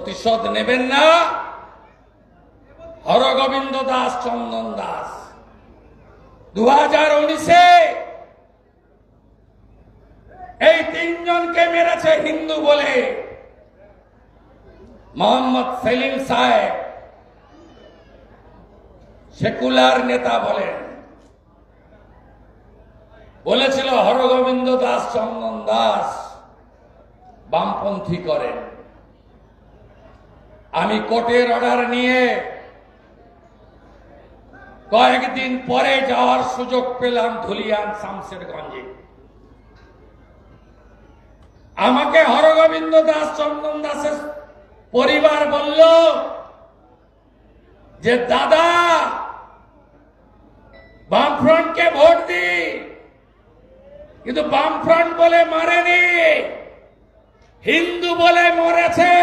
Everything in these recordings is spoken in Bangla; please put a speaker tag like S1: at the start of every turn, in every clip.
S1: প্রতিশোধ নেবেন না। হরগোবিন্দ দাস, চন্দন দাস 2019-এ এই তিনজনকে মেরেছে হিন্দু বলে। মোহাম্মদ সেলিম সাহেব সেকুলার নেতা বলেছিল হরগোবিন্দ দাস, চন্দন দাস বামপন্থী করেন। আমি কোর্টের অর্ডার নিয়ে কয়েকদিন পরে যাওয়ার সুযোগ পেলাম ধুলিয়ান শামশেরগঞ্জে। আমাকে হরগোবিন্দ দাস, চন্দন দাসের পরিবার বলল যে দাদা বামফ্রন্টকে ভোট দি, কিন্তু বামফ্রন্ট বলে মারেনি, হিন্দু বলে মরেছে।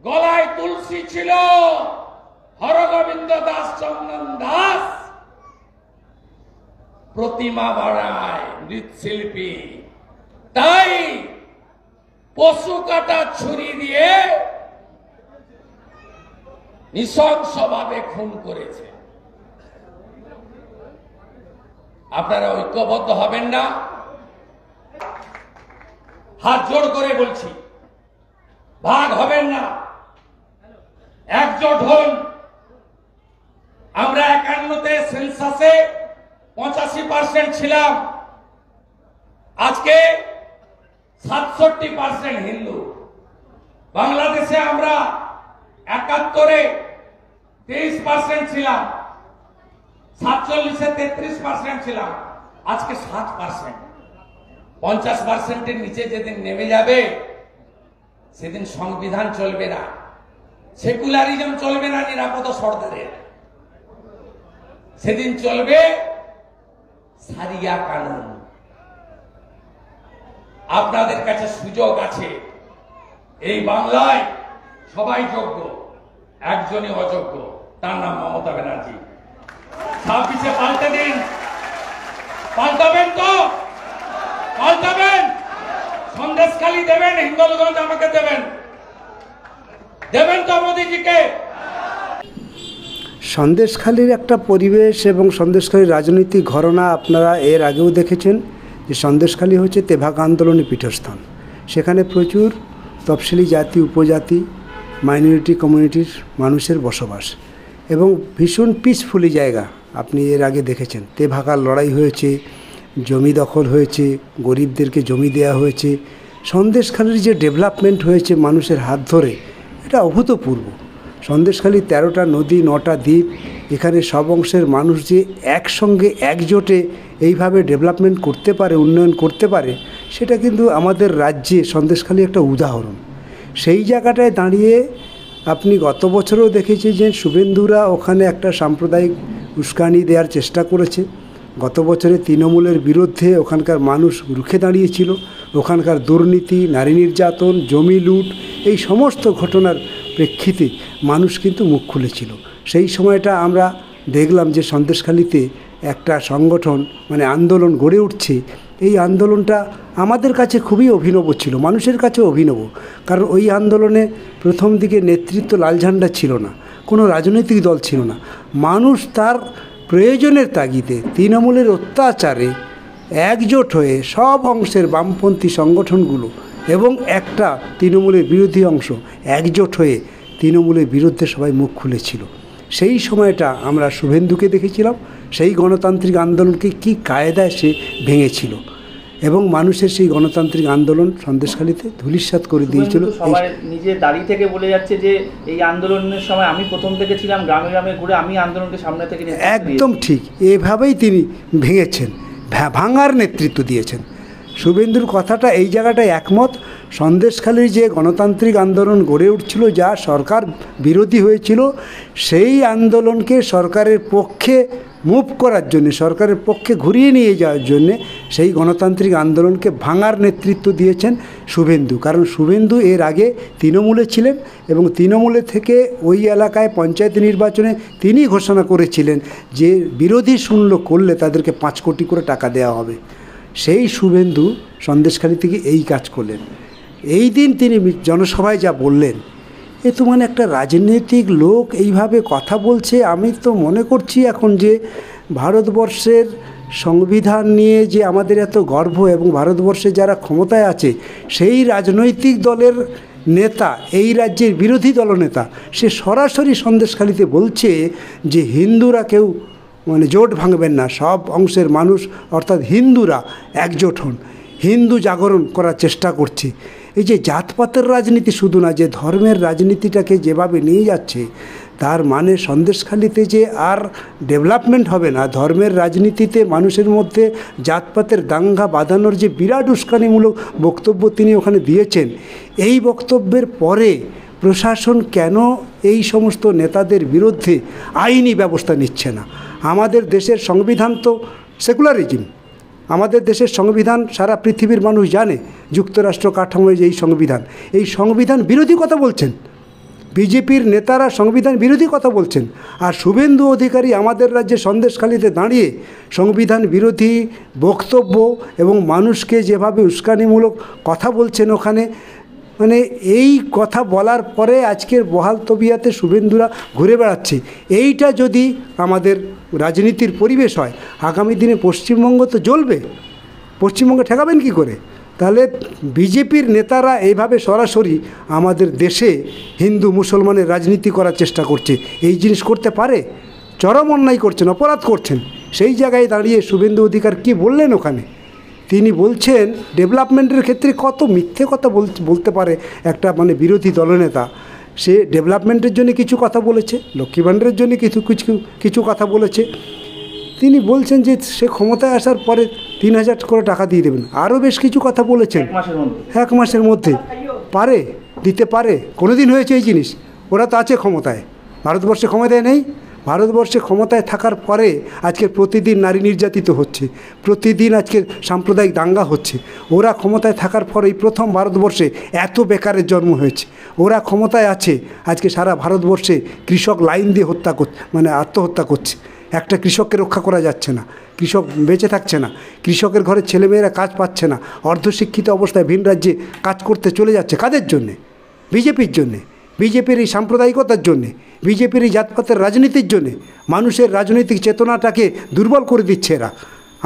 S1: গলায় তুলসী ছিল। হরগোবিন্দ দাস, চন্দন দাস প্রতিমা বাড়ায়, মৃৎশিল্পী, তাই পশু কাটা ছুরি দিয়ে নৃশংসভাবে খুন করেছে। আপনারা ঐক্যবদ্ধ হবেন না? হাত জোড় করে বলছি, ভাগ হবেন না, একজোট হন। আমরা 51-তে সেন্সাসে 85% ছিলাম, আজকে 67% হিন্দু। বাংলাদেশে আমরা 71-এ 23% ছিলাম, 47-এ 33% ছিলাম, আজকে 7%। 50%-এর নিচে যেদিন নেমে যাবে সেদিন সংবিধান চলবে না, সেকুলারিজম চলবে না নিরাপদ সর্দারের, সেদিন চলবে সারিয়া কানুন। আপনাদের কাছে সুযোগ আছে। এই বাংলায় সবাই যোগ্য, একজনই অযোগ্য, তার নাম মমতা ব্যানার্জি। 26-এ পাল্টে দিন। পাল্টাবেন তো? পাল্টাবেন? সন্দেশখালী দেবেন, হিন্দলগঞ্জ আমাকে দেবেন তো মোদীজিকে?
S2: সন্দেশখালীর একটা পরিবেশ এবং সন্দেশখালীর রাজনৈতিক ঘটনা আপনারা এর আগেও দেখেছেন যে সন্দেশখালী হচ্ছে তেভাগ আন্দোলনের পীঠস্থান। সেখানে প্রচুর তফসিলি জাতি, উপজাতি, মাইনরিটি কমিউনিটির মানুষের বসবাস এবং ভীষণ পিসফুলি জায়গা। আপনি এর আগে দেখেছেন তেভাগার লড়াই হয়েছে, জমি দখল হয়েছে, গরিবদেরকে জমি দেওয়া হয়েছে। সন্দেশখালীর যে ডেভেলপমেন্ট হয়েছে মানুষের হাত ধরে, এটা অভূতপূর্ব। সন্দেশখালী 13টা নদী, 9টা দ্বীপ, এখানে সব অংশের মানুষ যে একসঙ্গে একজোটে এইভাবে ডেভেলপমেন্ট করতে পারে, উন্নয়ন করতে পারে, সেটা কিন্তু আমাদের রাজ্যে সন্দেশখালী একটা উদাহরণ। সেই জায়গাটায় দাঁড়িয়ে আপনি গত বছরও দেখেছেন যে শুভেন্দুরা ওখানে একটা সাম্প্রদায়িক উস্কানি দেওয়ার চেষ্টা করেছে। গত বছরে তৃণমূলের বিরুদ্ধে ওখানকার মানুষ রুখে দাঁড়িয়েছিল। ওখানকার দুর্নীতি, নারী নির্যাতন, জমি লুট, এই সমস্ত ঘটনার প্রেক্ষিতে মানুষ কিন্তু মুখ খুলেছিল। সেই সময়টা আমরা দেখলাম যে সন্দেশখালীতে একটা সংগঠন মানে আন্দোলন গড়ে উঠছে। এই আন্দোলনটা আমাদের কাছে খুবই অভিনব ছিল, মানুষের কাছেও অভিনব। কারণ ওই আন্দোলনে প্রথম দিকে নেতৃত্ব লাল ঝান্ডা ছিল না, কোনো রাজনৈতিক দল ছিল না। মানুষ তার প্রয়োজনের তাগিদে তৃণমূলের অত্যাচারে একজোট হয়ে সব অংশের বামপন্থী সংগঠনগুলো এবং একটা তৃণমূলের বিরোধী অংশ একজোট হয়ে তৃণমূলের বিরুদ্ধে সবাই মুখ খুলেছিল। সেই সময়টা আমরা শুভেন্দুকে দেখেছিলাম, সেই গণতান্ত্রিক আন্দোলনকে কি কায়দায় সে ভেঙেছিল এবং মানুষের সেই গণতান্ত্রিক আন্দোলন সন্দেশখালীতে ধূলিসাৎ করে দিয়েছিল।
S3: সবাই নিজে দাঁড়িয়ে থেকে বলে যাচ্ছে যে এই আন্দোলনের সময় আমি প্রথম থেকে ছিলাম, গ্রামে গ্রামে ঘুরে আমি আন্দোলনকে সামনে থেকে
S2: একদম ঠিক, এভাবেই তিনি ভেঙেছেন, ভাঙার নেতৃত্ব দিয়েছেন। শুভেন্দুর কথাটা এই জায়গাটায় একমত। সন্দেশখালীর যে গণতান্ত্রিক আন্দোলন গড়ে উঠছিল, যা সরকার বিরোধী হয়েছিল, সেই আন্দোলনকে সরকারের পক্ষে মুভ করার জন্য, সরকারের পক্ষে ঘুরিয়ে নিয়ে যাওয়ার জন্যে সেই গণতান্ত্রিক আন্দোলনকে ভাঙার নেতৃত্ব দিয়েছেন শুভেন্দু। কারণ শুভেন্দু এর আগে তৃণমূলে ছিলেন এবং তৃণমূলে থেকে ওই এলাকায় পঞ্চায়েত নির্বাচনে তিনি ঘোষণা করেছিলেন যে বিরোধী শূন্য করলে তাদেরকে 5 কোটি করে টাকা দেওয়া হবে। সেই শুভেন্দু সন্দেশখালী থেকে এই কাজ করলেন। এই দিন তিনি জনসভায় যা বললেন, এ তো মানে একটা রাজনৈতিক লোক এইভাবে কথা বলছে। আমি তো মনে করছি এখন যে ভারতবর্ষের সংবিধান নিয়ে যে আমাদের এত গর্ব এবং ভারতবর্ষে যারা ক্ষমতায় আছে সেই রাজনৈতিক দলের নেতা, এই রাজ্যের বিরোধী দলনেতা, সে সরাসরি সন্দেশখালিতে বলছে যে হিন্দুরা কেউ মানে জোট ভাঙবেন না, সব অংশের মানুষ অর্থাৎ হিন্দুরা একজোট হন, হিন্দু জাগরণ করার চেষ্টা করছে। এই যে জাতপাতের রাজনীতি শুধু না, যে ধর্মের রাজনীতিটাকে যেভাবে নিয়ে যাচ্ছে, তার মানে সন্দেশখালিতে যে আর ডেভেলপমেন্ট হবে না। ধর্মের রাজনীতিতে মানুষের মধ্যে জাতপাতের দাঙ্গা বাঁধানোর যে বিরাট উস্কানিমূলক বক্তব্য তিনি ওখানে দিয়েছেন, এই বক্তব্যের পরে প্রশাসন কেন এই সমস্ত নেতাদের বিরুদ্ধে আইনি ব্যবস্থা নিচ্ছে না? আমাদের দেশের সংবিধান তো সেকুলারিজম, আমাদের দেশের সংবিধান সারা পৃথিবীর মানুষ জানে, যুক্তরাষ্ট্র কাঠামোয় যে এই সংবিধান বিরোধী কথা বলছেন, বিজেপির নেতারা সংবিধান বিরোধী কথা বলছেন। আর শুভেন্দু অধিকারী আমাদের রাজ্যে সন্দেশখালিতে দাঁড়িয়ে সংবিধান বিরোধী বক্তব্য এবং মানুষকে যেভাবে উস্কানিমূলক কথা বলছেন ওখানে, মানে এই কথা বলার পরে আজকের বহাল তবিয়াতে শুভেন্দুরা ঘুরে বেড়াচ্ছে। এইটা যদি আমাদের রাজনীতির পরিবেশ হয়, আগামী দিনে পশ্চিমবঙ্গ তো জ্বলবে। পশ্চিমবঙ্গ ঠেকাবেন কি করে? তাহলে বিজেপির নেতারা এইভাবে সরাসরি আমাদের দেশে হিন্দু মুসলমানের রাজনীতি করার চেষ্টা করছে। এই জিনিস করতে পারে? চরম অন্যায় করছেন, অপরাধ করছেন। সেই জায়গায় দাঁড়িয়ে শুভেন্দু অধিকার কি বললেন ওখানে? তিনি বলছেন ডেভেলপমেন্টের ক্ষেত্রে কত মিথ্যে কথা বলতে পারে একটা মানে বিরোধী দলনেতা। সে ডেভেলপমেন্টের জন্য কিছু কথা বলেছে, লক্ষ্মী ভাণ্ডারের জন্য কিছু কথা বলেছে। তিনি বলছেন যে সে ক্ষমতায় আসার পরে 3,000 করে টাকা দিয়ে দেবেন, আরও বেশ কিছু কথা বলেছেন। 1 মাসের মধ্যে দিতে পারে? কোনোদিন হয়েছে এই জিনিস? ওরা তো আছে ক্ষমতায়, ভারতবর্ষে ক্ষমতায় নেই। ভারতবর্ষে ক্ষমতায় থাকার পরে আজকে প্রতিদিন নারী নির্যাতিত হচ্ছে, প্রতিদিন আজকে সাম্প্রদায়িক দাঙ্গা হচ্ছে। ওরা ক্ষমতায় থাকার পরেই প্রথম ভারতবর্ষে এত বেকারের জন্ম হয়েছে। ওরা ক্ষমতায় আছে, আজকে সারা ভারতবর্ষে কৃষক লাইন দিয়ে আত্মহত্যা করছে। একটা কৃষককে রক্ষা করা যাচ্ছে না, কৃষক বেঁচে থাকছে না, কৃষকের ঘরে ছেলেমেয়েরা কাজ পাচ্ছে না, অর্ধশিক্ষিত অবস্থায় ভিন রাজ্যে কাজ করতে চলে যাচ্ছে। কাদের জন্যে? বিজেপির জন্যে, বিজেপির এই সাম্প্রদায়িকতার জন্যে, বিজেপির এই জাতপাতের রাজনীতির জন্যে। মানুষের রাজনৈতিক চেতনাটাকে দুর্বল করে দিচ্ছে এরা।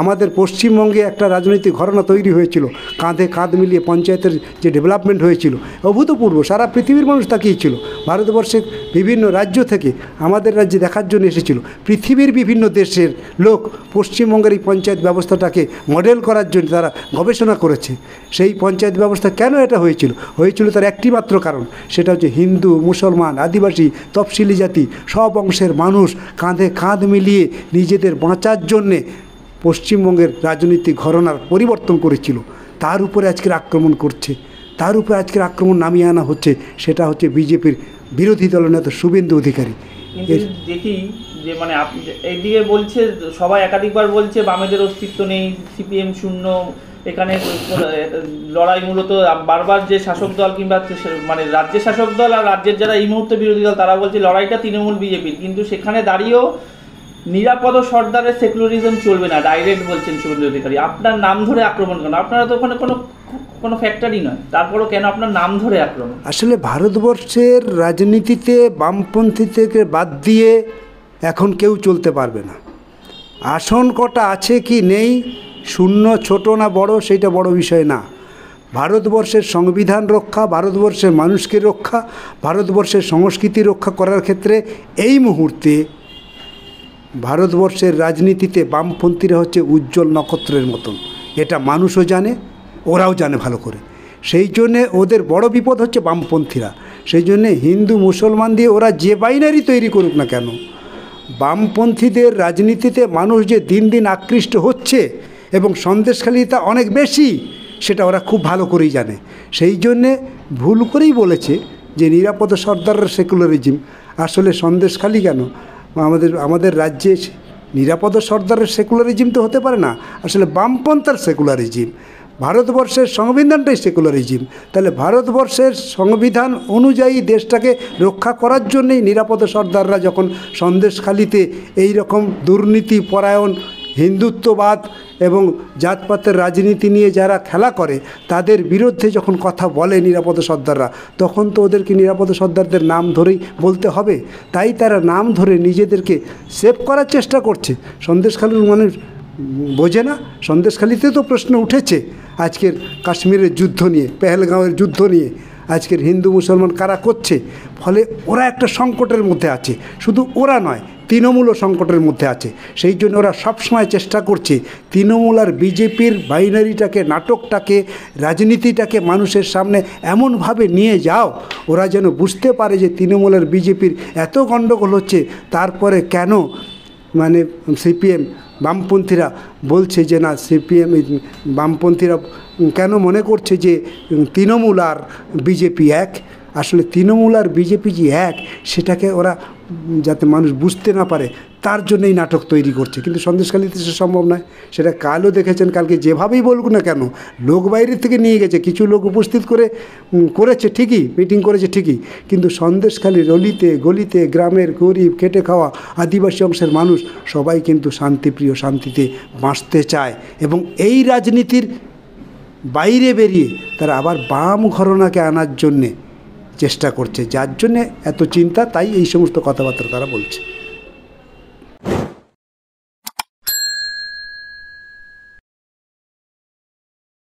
S2: আমাদের পশ্চিমবঙ্গে একটা রাজনৈতিক ঘটনা তৈরি হয়েছিল, কাঁধে কাঁধ মিলিয়ে পঞ্চায়েতের যে ডেভেলপমেন্ট হয়েছিল অভূতপূর্ব, সারা পৃথিবীর মানুষ তাকিয়েছিল। ভারতবর্ষের বিভিন্ন রাজ্য থেকে আমাদের রাজ্যে দেখার জন্য এসেছিল। পৃথিবীর বিভিন্ন দেশের লোক পশ্চিমবঙ্গের এই পঞ্চায়েত ব্যবস্থাটাকে মডেল করার জন্য তারা গবেষণা করেছে। সেই পঞ্চায়েত ব্যবস্থা কেন এটা হয়েছিল তার একটি মাত্র কারণ, সেটা হচ্ছে হিন্দু, মুসলমান, আদিবাসী, তফসিলি জাতি সব অংশের মানুষ কাঁধে কাঁধ মিলিয়ে নিজেদের বাঁচার জন্যে পশ্চিমবঙ্গের রাজনৈতিক ঘরানার পরিবর্তন করেছিল। তার উপরে আজকের আক্রমণ করছে, তার উপরে আজকের আক্রমণ নামিয়ে আনা হচ্ছে। সেটা হচ্ছে বিজেপির বিরোধী দলনেতা শুভেন্দু অধিকারী।
S3: কিন্তু দেখি যে মানে এইদিকে বলছে, সবাই একাধিকবার বলছে বামেদের অস্তিত্ব নেই, সিপিএম শূন্য, এখানে লড়াই মূলত বারবার যে শাসক দল কিংবা মানে রাজ্যের শাসক দল আর রাজ্যের যারা এই মুহূর্তে বিরোধী দল তারা বলছে লড়াইটা তৃণমূল বিজেপির। কিন্তু সেখানে দাঁড়িয়েও নিরাপদ সর্দারের সেকুলারিজম চলবে না, ডাইরেক্ট বলছেন শুভেন্দু অধিকারী। আপনার নাম ধরে আক্রমণ কেন? আপনারা তো ওখানে কোনো ফ্যাক্টরি নয়, তারপরও কেন আপনার নাম ধরে আক্রমণ? আসলে
S2: ভারতবর্ষের রাজনীতিতে বামপন্থী থেকে বাদ দিয়ে এখন কেউ চলতে পারবে না। আসন কটা আছে কি নেই, শূন্য, ছোট না বড়, সেইটা বড় বিষয় না। ভারতবর্ষের সংবিধান রক্ষা, ভারতবর্ষের মানুষকে রক্ষা, ভারতবর্ষের সংস্কৃতি রক্ষা করার ক্ষেত্রে এই মুহূর্তে ভারতবর্ষের রাজনীতিতে বামপন্থীরা হচ্ছে উজ্জ্বল নক্ষত্রের মতন। এটা মানুষও জানে, ওরাও জানে ভালো করে। সেই জন্যে ওদের বড় বিপদ হচ্ছে বামপন্থীরা। সেই জন্যে হিন্দু মুসলমান দিয়ে ওরা যে বাইনারি তৈরি করুক না কেন, বামপন্থীদের রাজনীতিতে মানুষ যে দিন দিন আকৃষ্ট হচ্ছে এবং সন্দেশখালিতা অনেক বেশি, সেটা ওরা খুব ভালো করেই জানে। সেই জন্যে ভুল করেই বলেছে যে নিরাপদ সর্দারের সেকুলারিজম। আসলে সন্দেশখালি কেন, আমাদের রাজ্যে নিরাপদ সর্দারের সেকুলারিজম তো হতে পারে না, আসলে বামপন্থার সেকুলারিজম। ভারতবর্ষের সংবিধানটাই সেকুলারিজম। তাহলে ভারতবর্ষের সংবিধান অনুযায়ী দেশটাকে রক্ষা করার জন্যই নিরাপদ সর্দাররা যখন সন্দেশখালিতে এই রকম দুর্নীতি পরায়ণ হিন্দুত্ববাদ এবং জাতপাতের রাজনীতি নিয়ে যারা খেলা করে তাদের বিরুদ্ধে যখন কথা বলে নিরাপদ সর্দাররা, তখন তো ওদেরকে নিরাপদ সর্দারদের নাম ধরেই বলতে হবে। তাই তারা নাম ধরে নিজেদেরকে সেভ করার চেষ্টা করছে। সন্দেশখালীর মানুষ বোঝে না? সন্দেশখালীতে তো প্রশ্ন উঠেছে আজকের কাশ্মীরের যুদ্ধ নিয়ে, পেহেলগাঁওয়ের যুদ্ধ নিয়ে, আজকের হিন্দু মুসলমান কারা করছে। ফলে ওরা একটা সংকটের মধ্যে আছে। শুধু ওরা নয়, তৃণমূলও সংকটের মধ্যে আছে। সেই জন্য ওরা সবসময় চেষ্টা করছে তৃণমূল আর বিজেপির বাইনারিটাকে, নাটকটাকে, রাজনীতিটাকে মানুষের সামনে এমনভাবে নিয়ে যাও ওরা যেন বুঝতে পারে যে তৃণমূল আর বিজেপির এত গণ্ডগোল হচ্ছে, তারপরে কেন মানে সিপিএম বামপন্থীরা বলছে যে না, সিপিএম বামপন্থীরা কেন মনে করছে যে তৃণমূল আর বিজেপি এক। আসলে তৃণমূল আর বিজেপি যে এক, সেটাকে ওরা যাতে মানুষ বুঝতে না পারে তার জন্যই নাটক তৈরি করছে। কিন্তু সন্দেশখালীতে সে সম্ভব নয়। সেটা কালও দেখেছেন, কালকে যেভাবেই বলুক না কেন, লোক বাইরের থেকে নিয়ে গেছে, কিছু লোক উপস্থিত করেছে ঠিকই, মিটিং করেছে ঠিকই, কিন্তু সন্দেশখালীর অলিতে গলিতে গ্রামের গরিব, খেটে খাওয়া আদিবাসী অংশের মানুষ সবাই কিন্তু শান্তিপ্রিয়, শান্তিতে বাঁচতে চায়। এবং এই রাজনীতির বাইরে বেরিয়ে তারা আবার বাম ঘরানাকে আনার জন্যে চেষ্টা করছে, যার জন্যে এত চিন্তা, তাই এই সমস্ত কথাবার্তা তারা বলছে।